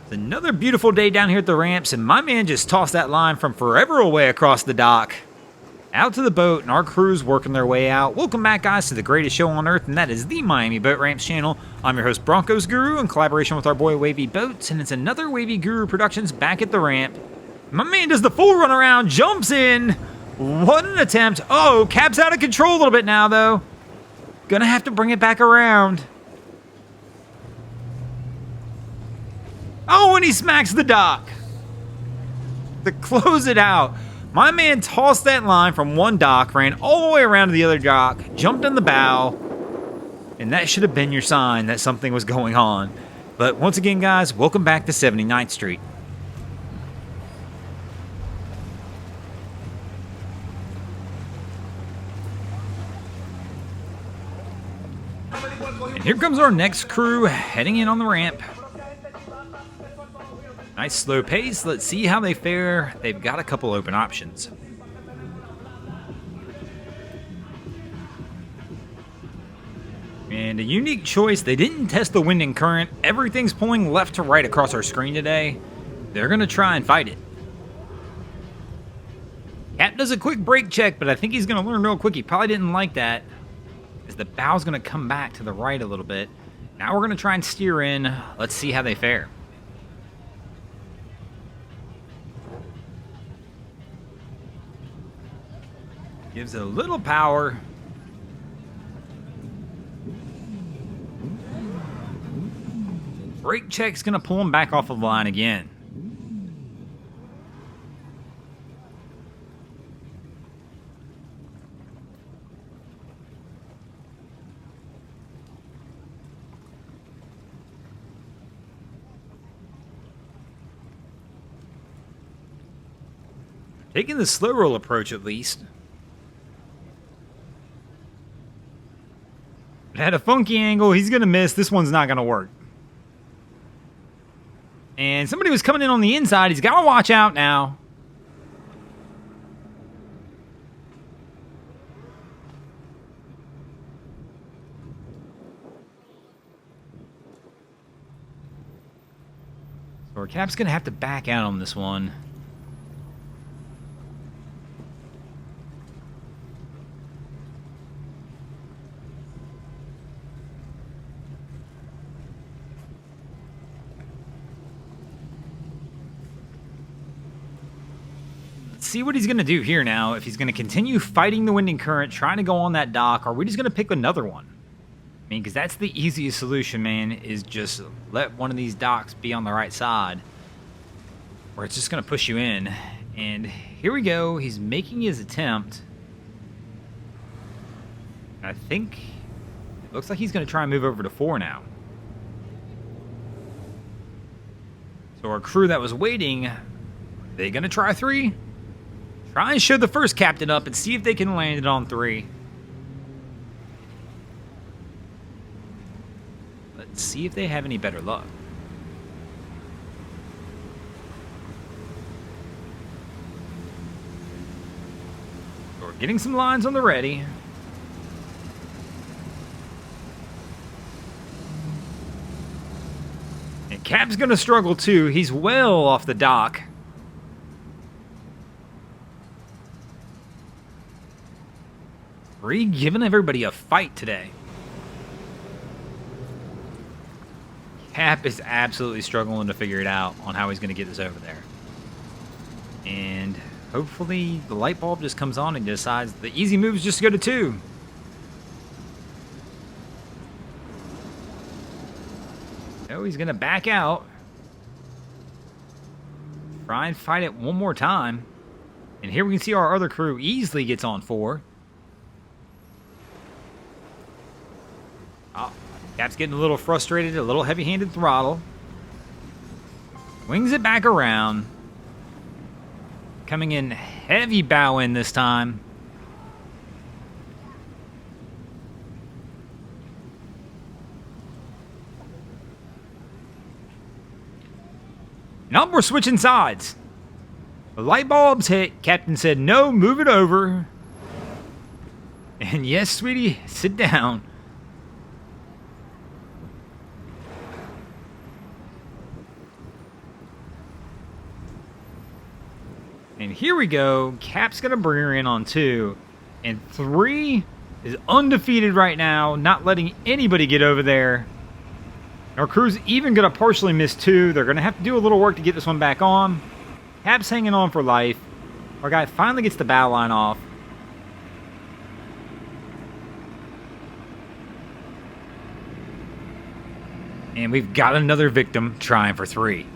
It's another beautiful day down here at the ramps, and my man just tossed that line from forever away across the dock out to the boat, and our crew's working their way out. Welcome back, guys, to the greatest show on earth, and that is the Miami Boat Ramps channel. I'm your host, Broncos Guru, in collaboration with our boy Wavy Boats, and it's another Wavy Guru Productions back at the ramp. My man does the full run around, jumps in. What an attempt. Oh, Cap's out of control a little bit now, though. Gonna have to bring it back around. Oh, and he smacks the dock to close it out. My man tossed that line from one dock, ran all the way around to the other dock, jumped in the bow, and that should have been your sign that something was going on. But once again, guys, welcome back to 79th Street. And here comes our next crew heading in on the ramp. Nice slow pace. Let's see how they fare. They've got a couple open options. And a unique choice. They didn't test the wind and current. Everything's pulling left to right across our screen today. They're going to try and fight it. Cap does a quick brake check, but I think he's going to learn real quick. He probably didn't like that, as the bow's going to come back to the right a little bit. Now we're going to try and steer in. Let's see how they fare. Gives it a little power. Brake check's going to pull him back off of the line again. Taking the slow roll approach at least. Had a funky angle. He's going to miss. This one's not going to work. And somebody was coming in on the inside. He's got to watch out now. So our Cap's going to have to back out on this one. See what he's going to do here now. If he's going to continue fighting the wind and current, trying to go on that dock, or are we just going to pick another one? I mean, because that's the easiest solution, man, is just let one of these docks be on the right side, or it's just going to push you in. And here we go. He's making his attempt. I think it looks like he's going to try and move over to 4 now. So our crew that was waiting, they going to try 3? Try and show the first captain up and see if they can land it on 3. Let's see if they have any better luck. So we're getting some lines on the ready. And Cap's going to struggle too. He's well off the dock. Giving everybody a fight today. Cap is absolutely struggling to figure it out on how he's going to get this over there. And hopefully the light bulb just comes on and decides the easy move is just to go to 2. Oh, he's going to back out. Try and fight it one more time. And here we can see our other crew easily gets on 4. Oh, Cap's getting a little frustrated, a little heavy-handed throttle. Wings it back around. Coming in heavy bow in this time. Now we're switching sides. The light bulbs hit. Captain said, no, move it over. And yes, sweetie, sit down. And here we go. Cap's going to bring her in on 2. And 3 is undefeated right now, not letting anybody get over there. Our crew's even going to partially miss 2. They're going to have to do a little work to get this one back on. Cap's hanging on for life. Our guy finally gets the bow line off. And we've got another victim trying for 3.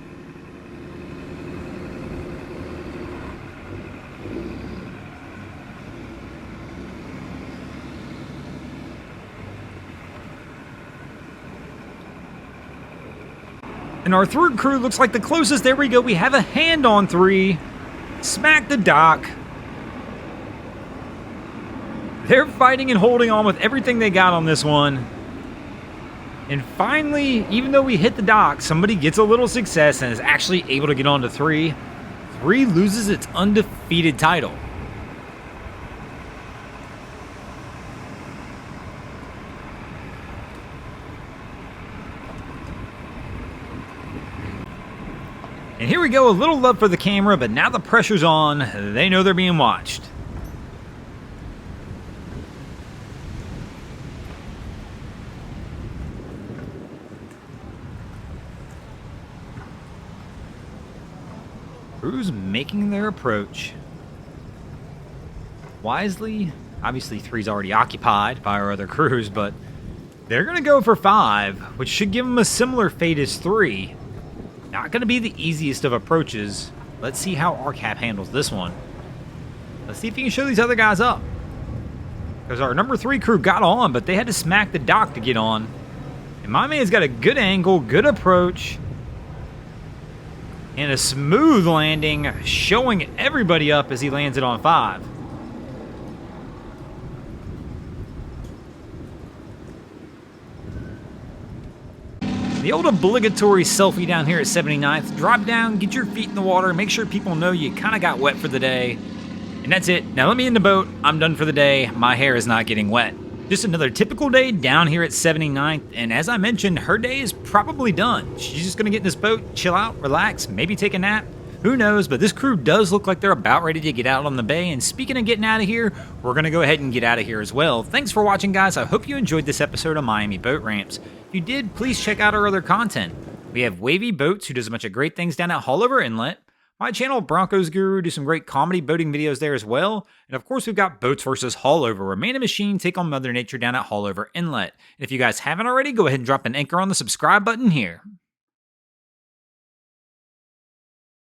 And our third crew looks like the closest. There we go. We have a hand on 3. Smack the dock. They're fighting and holding on with everything they got on this one. And finally, even though we hit the dock, somebody gets a little success and is actually able to get on to 3. 3 loses its undefeated title. And here we go, a little love for the camera, but now the pressure's on. They know they're being watched. Crews making their approach. Wisely, obviously 3's already occupied by our other crews, but they're going to go for 5, which should give them a similar fate as 3. Not going to be the easiest of approaches. Let's see how our Cap handles this one. Let's see if he can show these other guys up. Because our number 3 crew got on, but they had to smack the dock to get on. And my man's got a good angle, good approach, and a smooth landing, showing everybody up as he lands it on 5. The old obligatory selfie down here at 79th. Drop down, get your feet in the water, make sure people know you kind of got wet for the day. And that's it. Now let me in the boat. I'm done for the day. My hair is not getting wet. Just another typical day down here at 79th. And as I mentioned, her day is probably done. She's just going to get in this boat, chill out, relax, maybe take a nap. Who knows, but this crew does look like they're about ready to get out on the bay. And speaking of getting out of here, we're going to go ahead and get out of here as well. Thanks for watching, guys. I hope you enjoyed this episode of Miami Boat Ramps. If you did, please check out our other content. We have Wavy Boats, who does a bunch of great things down at Haulover Inlet. My channel, Broncos Guru, do some great comedy boating videos there as well. And of course, we've got Boats vs. Haulover, where man and machine take on Mother Nature down at Haulover Inlet. And if you guys haven't already, go ahead and drop an anchor on the subscribe button here.